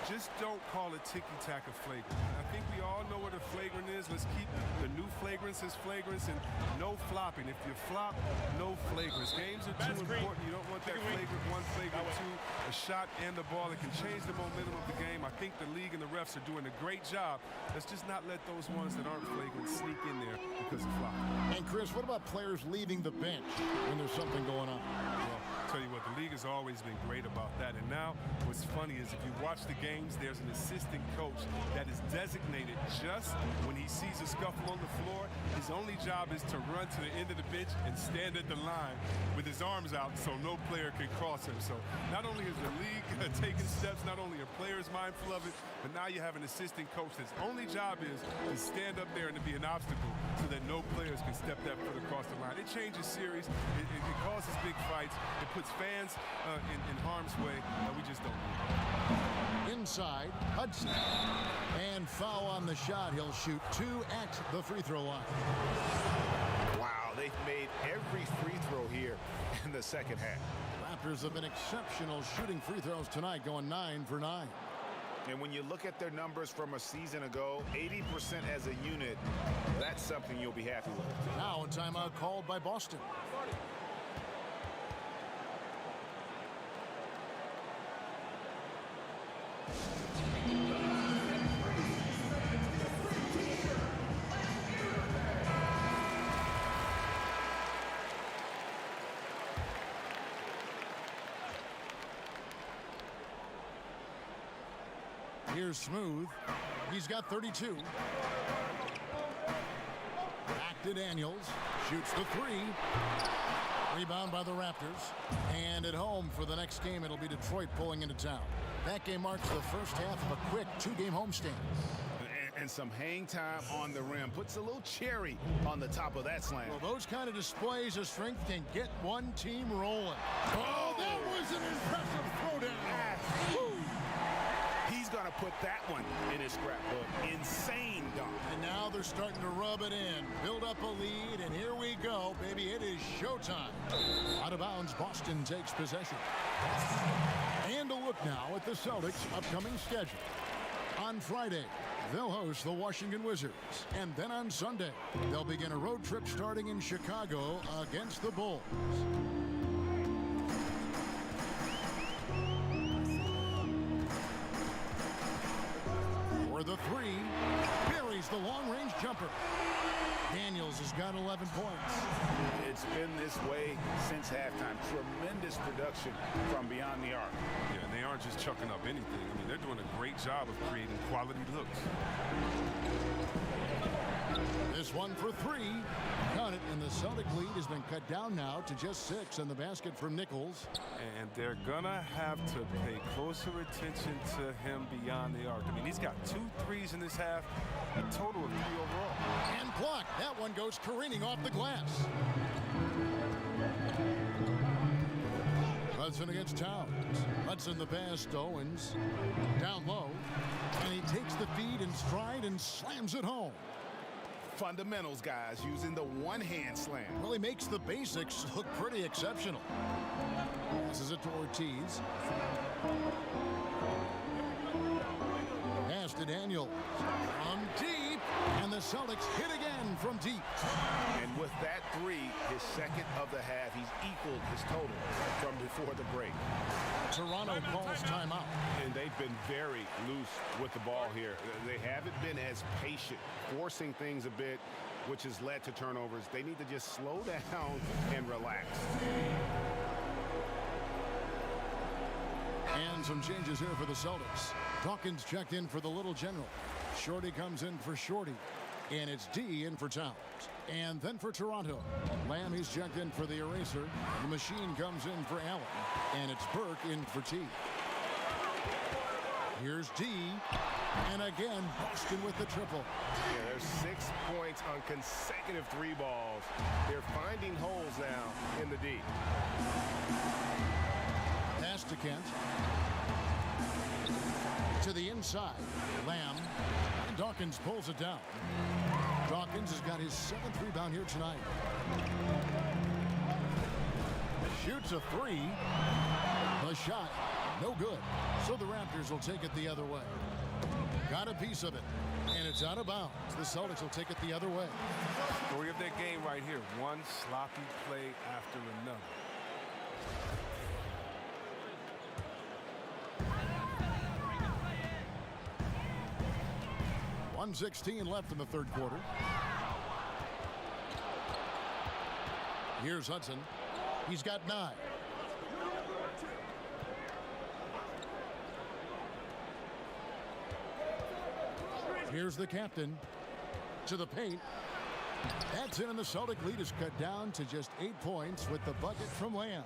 just don't call it ticky-tack a flagrant. I think we all know what a flagrant is. Let's keep the new flagrants as flagrants and no flopping. If you flop, no flagrants. Games are too important. You don't want that flagrant 1, flagrant 2, a shot and the ball. It can change the momentum of the game. I think the league and the refs are doing a great job. Let's just not let those ones that aren't flagrant sneak in there because of flopping. And Chris, what about players leaving the bench when there's something going on? Well, I'll tell you what, the league has always been great about that. And now what's funny is if you watch the games, there's an assistant coach that is designated just when he sees a scuffle on the floor. His only job is to run to the end of the bench and stand at the line with his arms out so no player can cross him. So not only is the league taking steps, not only are players mindful of it, but now you have an assistant coach that's only job is to stand up there and to be an obstacle so that no players can step that foot across the line. It changes series. It causes big fights. It puts fans in harm's way. We just don't need it. Inside, Hudson. And foul on the shot. He'll shoot 2 at the free throw line. Wow, they've made every free throw here in the second half. Raptors have been exceptional shooting free throws tonight, going 9 for 9. And when you look at their numbers from a season ago, 80% as a unit, that's something you'll be happy with. Now a timeout called by Boston. Here's Smooth. He's got 32. Back to Daniels. Shoots the 3. Rebound by the Raptors. And at home for the next game, it'll be Detroit pulling into town. That game marks the first half of a quick 2-game homestand. And some hang time on the rim. Puts a little cherry on the top of that slam. Well, those kind of displays of strength can get one team rolling. Oh, that was an impressive throwdown. He's going to put that one in his scrapbook. Insane dunk. And now they're starting to rub it in, build up a lead, and here we go, baby. It is showtime. Out of bounds, Boston takes possession. And a look now at the Celtics' upcoming schedule. On Friday, they'll host the Washington Wizards. And then on Sunday, they'll begin a road trip starting in Chicago against the Bulls. For the 3, buries the long-range jumper. Daniels has got 11 points. It's been this way since halftime. Tremendous production from beyond the arc. Yeah, and they aren't just chucking up anything. I mean, they're doing a great job of creating quality looks. This one for 3. Got it, and the Celtic lead has been cut down now to just 6 in the basket from Nichols. And they're going to have to pay closer attention to him beyond the arc. I mean, he's got 2 threes in this half, a total of 3 overall. And blocked. That one goes careening off the glass. Hudson against Towns. Hudson the pass to Owens. Down low. And he takes the feed in stride and slams it home. Fundamentals, guys, using the one-hand slam. Well, he makes the basics look pretty exceptional. Passes it to Ortiz. Pass to Daniels. From deep. And the Celtics hit again from deep. And with that 3, his second of the half, he's equaled his total from before the break. Toronto calls timeout. And they've been very loose with the ball here. They haven't been as patient, forcing things a bit, which has led to turnovers. They need to just slow down and relax. And some changes here for the Celtics. Dawkins checked in for the Little General. Shorty comes in for Shorty. And it's D in for Towns. And then for Toronto, Lamb, he's checked in for the Eraser. The Machine comes in for Allen. And it's Burke in for T. Here's D. And again, Boston with the triple. Yeah, there's 6 points on consecutive 3 balls. They're finding holes now in the D. Pass to Kent. To the inside. Lamb. And Dawkins pulls it down. Dawkins has got his 7th rebound here tonight. Shoots a 3. The shot, no good. So the Raptors will take it the other way. Got a piece of it, and it's out of bounds. The Celtics will take it the other way. Story of their game right here. One sloppy play after another. 1:16 left in the third quarter. Here's Hudson. He's got 9. Here's the captain to the paint. That's in, and the Celtic lead is cut down to just 8 points with the bucket from Lamb.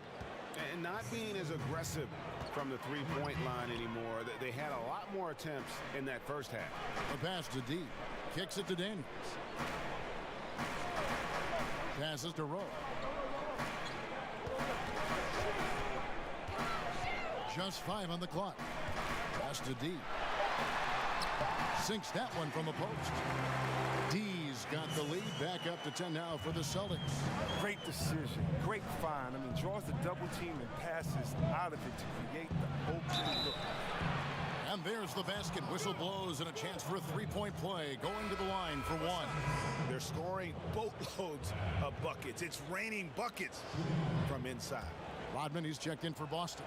And not being as aggressive from the three-point line anymore. They had a lot more attempts in that first half. The pass to D. Kicks it to Daniels. Passes to Rowe. Just 5 on the clock. Pass to D. Sinks that one from the post. D's got the lead. Back up to 10 now for the Celtics. Great decision. Great find. I mean, draws the double team and passes out of it to create the open look. And there's the basket. Whistle blows and a chance for a three-point play. Going to the line for one. They're scoring boatloads of buckets. It's raining buckets from inside. Rodman, he's checked in for Boston.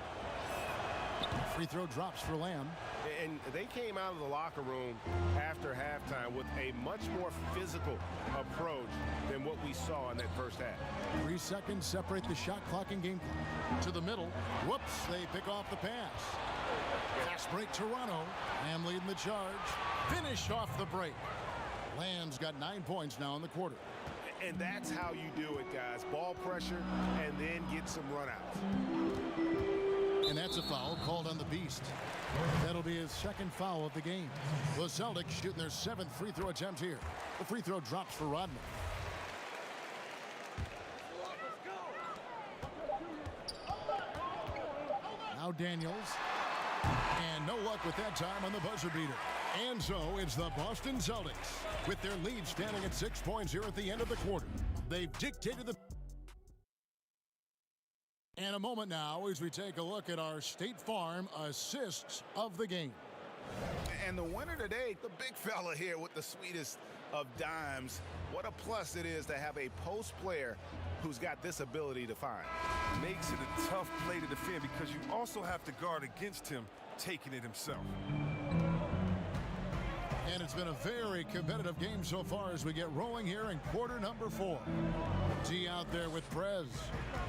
Free throw drops for Lamb. And they came out of the locker room after halftime with a much more physical approach than what we saw in that first half. 3 seconds separate the shot clock and game clock. To the middle. Whoops, they pick off the pass. Fast break Toronto. Lamb leading the charge. Finish off the break. Lamb's got 9 points now in the quarter. And that's how you do it, guys. Ball pressure and then get some runouts. And that's a foul called on the Beast. That'll be his second foul of the game. The Celtics shooting their 7th free throw attempt here. The free throw drops for Rodman. Now Daniels. And no luck with that time on the buzzer beater. And so it's the Boston Celtics with their lead standing at 6 points here at the end of the quarter. They've dictated the... And a moment now as we take a look at our State Farm assists of the game. And the winner today, the big fella here with the sweetest of dimes. What a plus it is to have a post player who's got this ability to find. Makes it a tough play to defend because you also have to guard against him taking it himself. And it's been a very competitive game so far as we get rolling here in quarter number 4. T out there with Prez.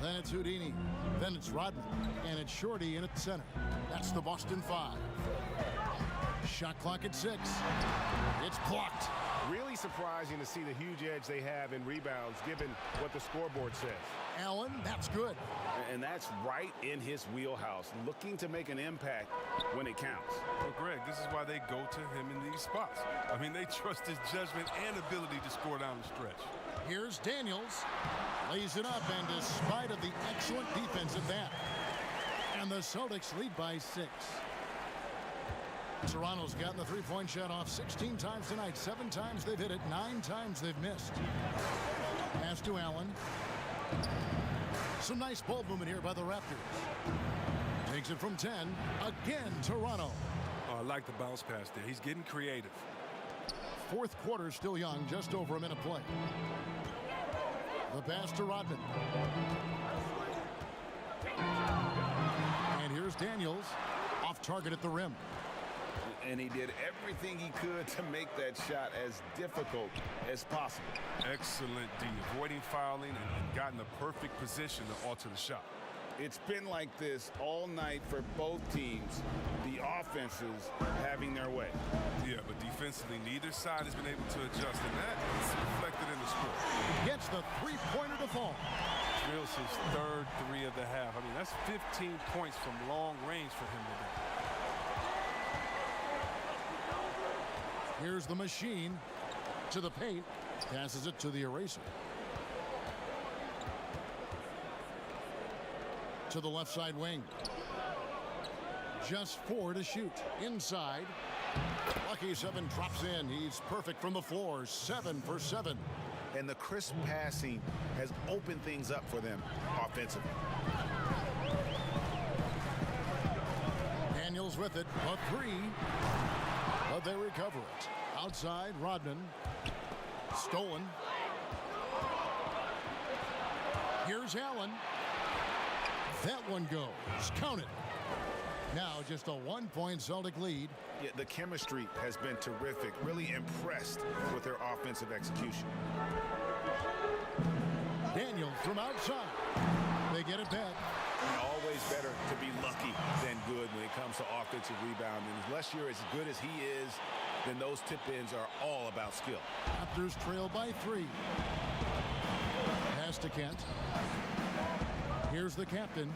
Then it's Houdini. Then it's Rodman. And it's Shorty in at the center. That's the Boston 5. Shot clock at 6. It's blocked. Really surprising to see the huge edge they have in rebounds given what the scoreboard says. Allen, that's good. And that's right in his wheelhouse, looking to make an impact when it counts. Well, Greg, this is why they go to him in these spots. I mean, they trust his judgment and ability to score down the stretch. Here's Daniels. Lays it up, and despite of the excellent defense at that. And the Celtics lead by 6. Toronto's gotten the three-point shot off 16 times tonight. 7 times they've hit it. 9 times they've missed. Pass to Allen. Some nice ball movement here by the Raptors. Takes it from 10. Again, Toronto. Oh, I like the bounce pass there. He's getting creative. Fourth quarter still young. Just over a minute play. The pass to Rodman. And here's Daniels. Off target at the rim. And he did everything he could to make that shot as difficult as possible. Excellent D, avoiding fouling and gotten the perfect position to alter the shot. It's been like this all night for both teams, the offenses having their way. Yeah, but defensively, neither side has been able to adjust, and that is reflected in the score. Gets the three-pointer to fall. Drills his 3rd 3 of the half. I mean, that's 15 points from long range for him today. Here's the machine to the paint. Passes it to the eraser. To the left side wing. Just 4 to shoot. Inside. Lucky 7 drops in. He's perfect from the floor. 7 for 7. And the crisp passing has opened things up for them offensively. Daniels with it. A 3. But they recover it. Outside, Rodman. Stolen. Here's Allen. That one goes. Count it. Now just a 1-point Celtic lead. Yeah, the chemistry has been terrific. Really impressed with their offensive execution. Daniels from outside. They get it back. Always better to be lucky than good when it comes to offensive rebounding. Unless you're as good as he is, then those tip-ins are all about skill. Raptors trail by 3. Pass to Kent. Here's the captain.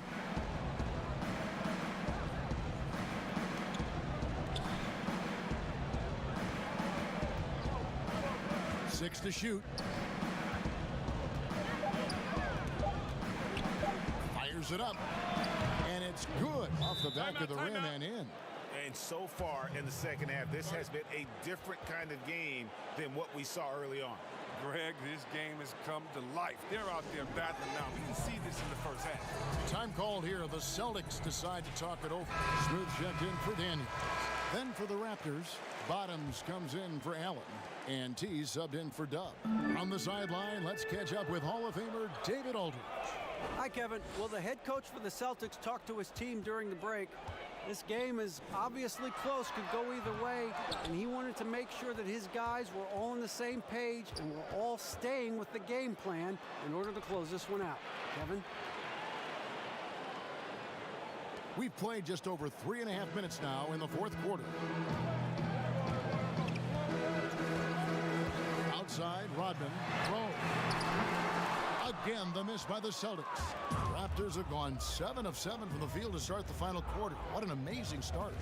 Six to shoot. Fires it up. And it's good off the back of the rim and in. And so far in the second half, this has been a different kind of game than what we saw early on. Greg, this game has come to life. They're out there battling now. We can see this in the first half. Time called here. The Celtics decide to talk it over. Smooth checked in for Daniels. Then for the Raptors, Bottoms comes in for Allen. And T subbed in for Dub. On the sideline, let's catch up with Hall of Famer David Aldridge. Hi, Kevin. Well, the head coach for the Celtics talked to his team during the break. This game is obviously close, could go either way, and he wanted to make sure that his guys were all on the same page and were all staying with the game plan in order to close this one out. Kevin? We've played just over 3.5 minutes now in the fourth quarter. Outside, Rodman, throw. Again, the miss by the Celtics. Raptors have gone 7 of 7 from the field to start the final quarter. What an amazing start.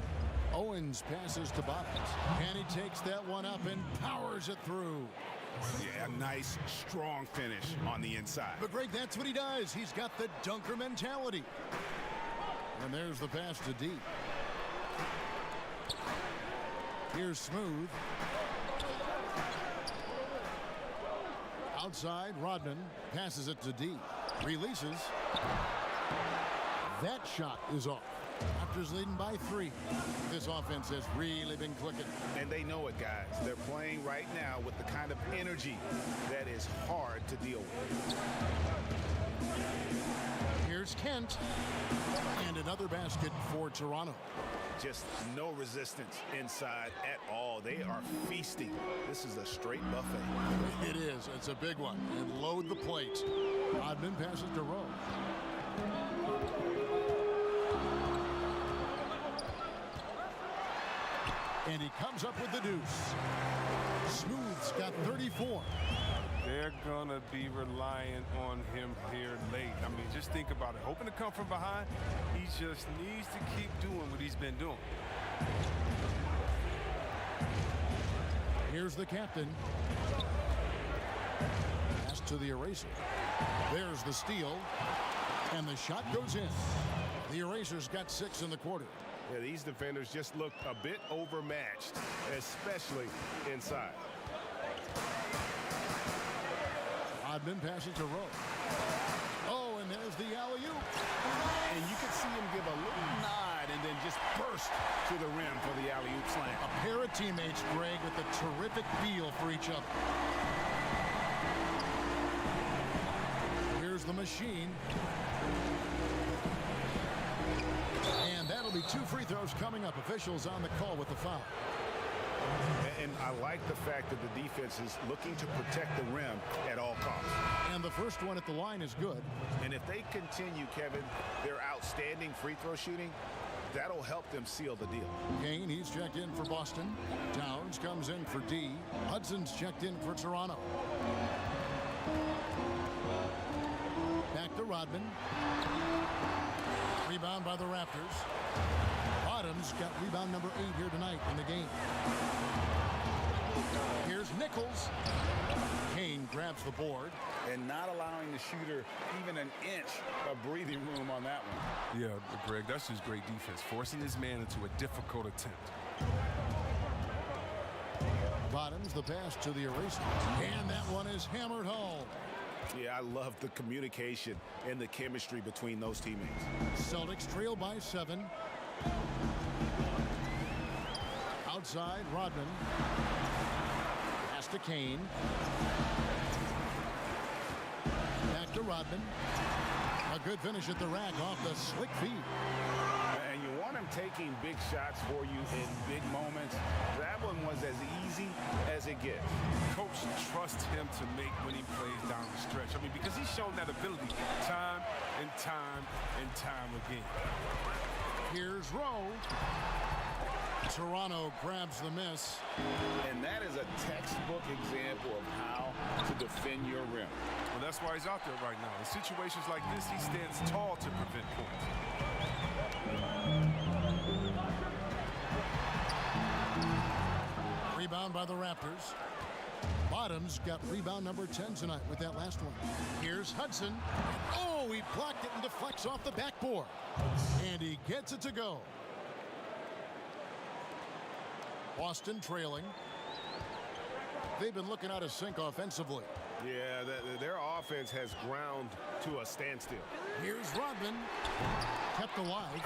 Owens passes to Bottoms. And he takes that one up and powers it through. Yeah, nice, strong finish on the inside. But Greg, that's what he does. He's got the dunker mentality. And there's the pass to D. Here's Smooth. Outside, Rodman passes it to D. Releases. That shot is off. Raptors leading by 3. This offense has really been clicking. And they know it, guys. They're playing right now with the kind of energy that is hard to deal with. Here's Kent. And another basket for Toronto. Just no resistance inside at all. They are feasting. This is a straight buffet. It is. It's a big one. And load the plate. Rodman passes to Rowe. And he comes up with the deuce. Smooth's got 34. They're going to be relying on him here late. I mean, just think about it. Hoping to come from behind, he just needs to keep doing what he's been doing. Here's the captain. Pass to the eraser. There's the steal. And the shot goes in. The eraser's got 6 in the quarter. Yeah, these defenders just look a bit overmatched, especially inside. Rodman passes to Rowe. Oh, and there's the alley-oop. And you can see him give a little nod and then just burst to the rim for the alley-oop slam. A pair of teammates, Greg, with a terrific feel for each other. Here's the machine. And that'll be 2 free throws coming up. Officials on the call with the foul. And I like the fact that the defense is looking to protect the rim at all costs. And the first one at the line is good. And if they continue, Kevin, their outstanding free throw shooting, that'll help them seal the deal. Kane, he's checked in for Boston. Towns comes in for D. Hudson's checked in for Toronto. Back to Rodman. Rebound by the Raptors. Bottoms got rebound number 8 here tonight in the game. Here's Nichols. Kane grabs the board. And not allowing the shooter even an inch of breathing room on that one. Yeah, Greg, that's just great defense. Forcing his man into a difficult attempt. Bottoms the pass to the eraser. And that one is hammered home. Yeah, I love the communication and the chemistry between those teammates. Celtics trail by 7. Outside, Rodman. Pass to Kane. Back to Rodman. A good finish at the rack off the slick feed. And you want him taking big shots for you in big moments. That one was as easy as it gets. Coach trusts him to make when he plays down the stretch. I mean, because he's shown that ability time and time and time again. Here's Rowe. Toronto grabs the miss. And that is a textbook example of how to defend your rim. Well, that's why he's out there right now. In situations like this, he stands tall to prevent points. Rebound by the Raptors. Bottoms got rebound number 10 tonight with that last one. Here's Hudson. Oh, he blocked it and deflects off the backboard. And he gets it to go. Boston trailing. They've been looking out of sync offensively. Yeah, their offense has ground to a standstill. Here's Rodman. Kept alive.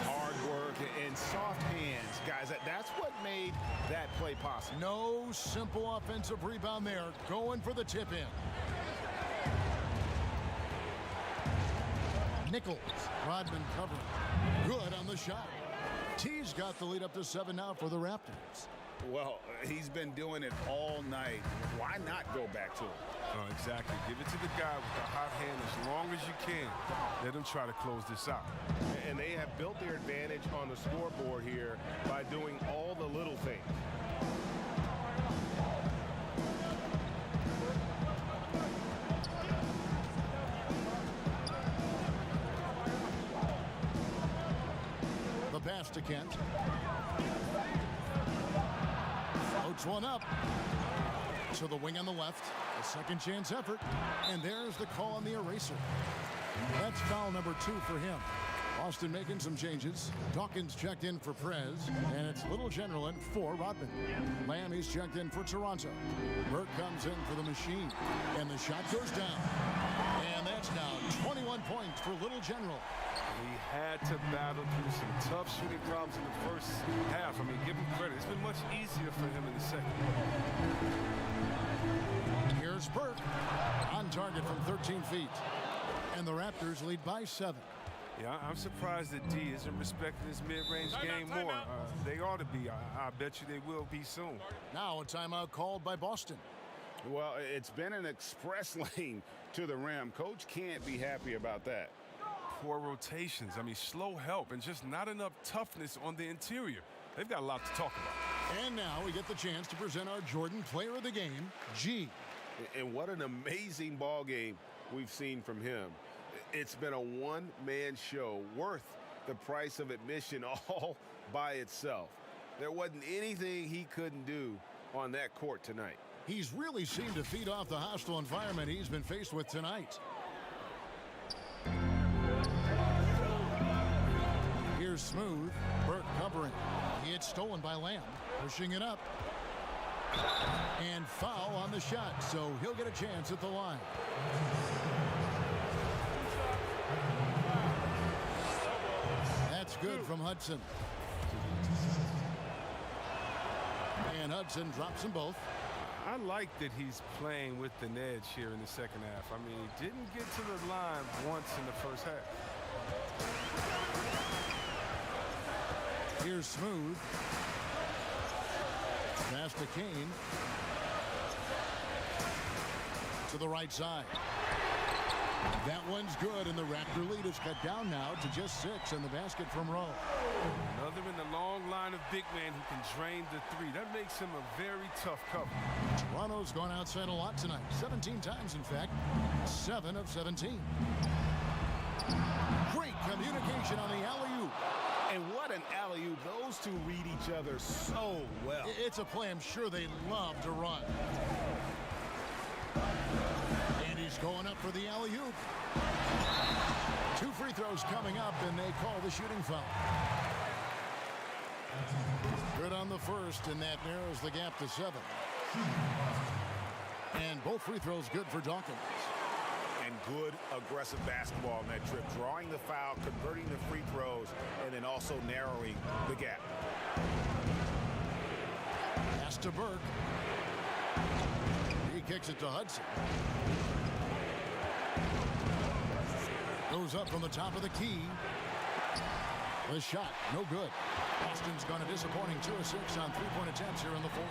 Hard work and soft hands, guys. That's what made that play possible. No simple offensive rebound there. Going for the tip in. Nichols. Rodman covering. Good on the shot. T's got the lead up to 7 now for the Raptors. Well, he's been doing it all night. Why not go back to him? Oh, exactly. Give it to the guy with the hot hand as long as you can. Let him try to close this out. And they have built their advantage on the scoreboard here by doing all the little things. The pass to Kent. Floats one up to the wing on the left. A second chance effort. And there's the call on the eraser. That's foul number 2 for him. Boston making some changes. Dawkins checked in for Prez. And it's Little General in for Rodman. Miami's checked in for Toronto. Burke comes in for the Machine. And the shot goes down. And that's now 21 points for Little General. He had to battle through some tough shooting problems in the first half. I mean, give him credit. It's been much easier for him in the second. Here's Burke on target from 13 feet. And the Raptors lead by 7. Yeah, I'm surprised that D isn't respecting his mid-range game more. They ought to be. I bet you they will be soon. Now a timeout called by Boston. Well, it's been an express lane to the rim. Coach can't be happy about that. Poor rotations. I mean, slow help and just not enough toughness on the interior. They've got a lot to talk about. And now we get the chance to present our Jordan Player of the Game, G. And what an amazing ball game we've seen from him. It's been a one-man show worth the price of admission all by itself. There wasn't anything he couldn't do on that court tonight. He's really seemed to feed off the hostile environment he's been faced with tonight. Here's Smooth. Burke covering. It's stolen by Lamb. Pushing it up. And foul on the shot, so he'll get a chance at the line. That's good from Hudson. And Hudson drops them both. I like that he's playing with an edge here in the second half. I mean, he didn't get to the line once in the first half. Here's Smooth. Pass to Kane. To the right side. That one's good, and the Raptor lead is cut down now to just 6 in the basket from Rowe. Another in the long line of big men who can drain the 3. That makes him a very tough cover. Toronto's gone outside a lot tonight. 17 times, in fact. 7 of 17. Great communication on the alley-oop. And what an alley-oop. Those two read each other so well. It's a play I'm sure they love to run. And he's going up for the alley-oop. 2 free throws coming up, and they call the shooting foul. Good on the first, and that narrows the gap to 7. And both free throws good for Dawkins. And good aggressive basketball on that trip, drawing the foul, converting the free throws, and then also narrowing the gap. Pass to Burke. He kicks it to Hudson. Goes up from the top of the key. The shot, no good. Boston's gone a disappointing 2 of 6 on 3-point attempts here in the fourth.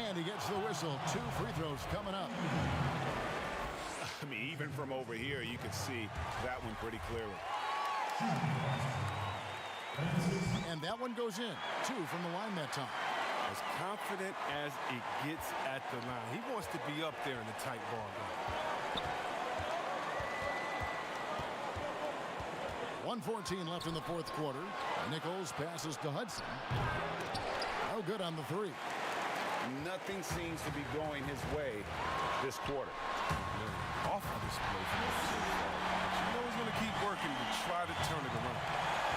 And he gets the whistle. 2 free throws coming up. I mean, even from over here, you can see that one pretty clearly. And that one goes in. 2 from the line that time. As confident as it gets at the line. He wants to be up there in the tight ball game. 1:14 left in the fourth quarter. Nichols passes to Hudson. No good on the 3. Nothing seems to be going his way this quarter. Awful display from him so far. But you know he's going to keep working to try to turn it around.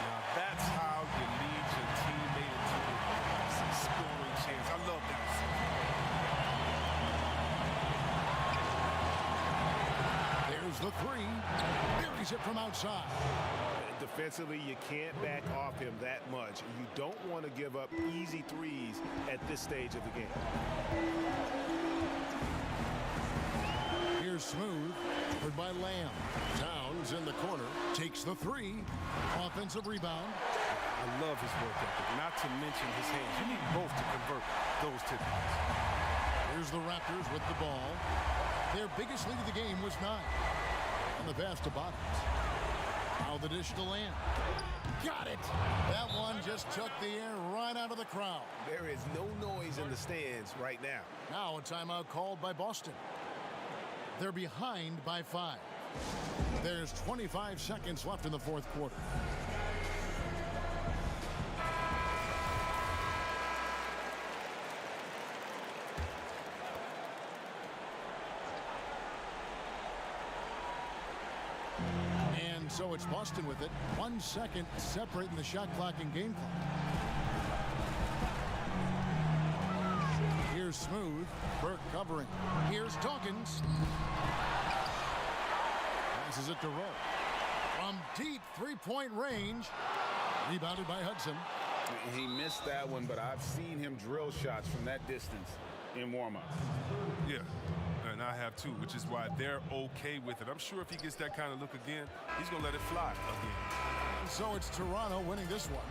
Now that's how you lead your teammate into some scoring chance. I love that. There's the 3. Buries it from outside. Defensively, you can't back off him that much. You don't want to give up easy threes at this stage of the game. Here's Smooth, covered by Lamb. Towns in the corner, takes the 3. Offensive rebound. I love his work ethic, not to mention his hands. You need both to convert those tip-ins. Here's the Raptors with the ball. Their biggest lead of the game was 9. And the pass to Bottoms. Now the dish to Lamb. Got it! That one just took the air right out of the crowd. There is no noise in the stands right now. Now a timeout called by Boston. They're behind by 5. There's 25 seconds left in the fourth quarter. And so it's Boston with it. 1 second separating the shot clock and game clock. Here's Smooth. Burke covering. Here's Dawkins. Passes it to Rowe. From deep three-point range. Rebounded by Hudson. He missed that one, but I've seen him drill shots from that distance in warm-up. Yeah, and I have too, which is why they're okay with it. I'm sure if he gets that kind of look again, he's going to let it fly again. And so it's Toronto winning this one.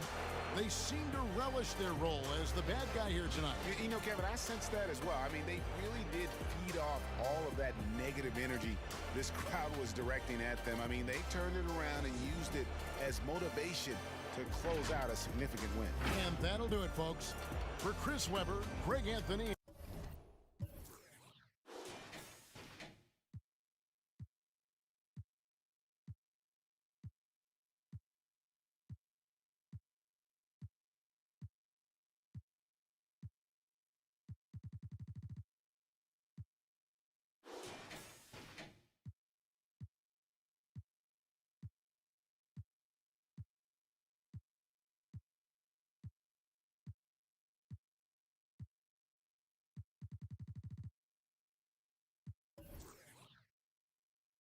They seem to relish their role as the bad guy here tonight. You know, Kevin, I sense that as well. I mean, they really did feed off all of that negative energy this crowd was directing at them. I mean, they turned it around and used it as motivation to close out a significant win. And that'll do it, folks. For Chris Webber, Greg Anthony.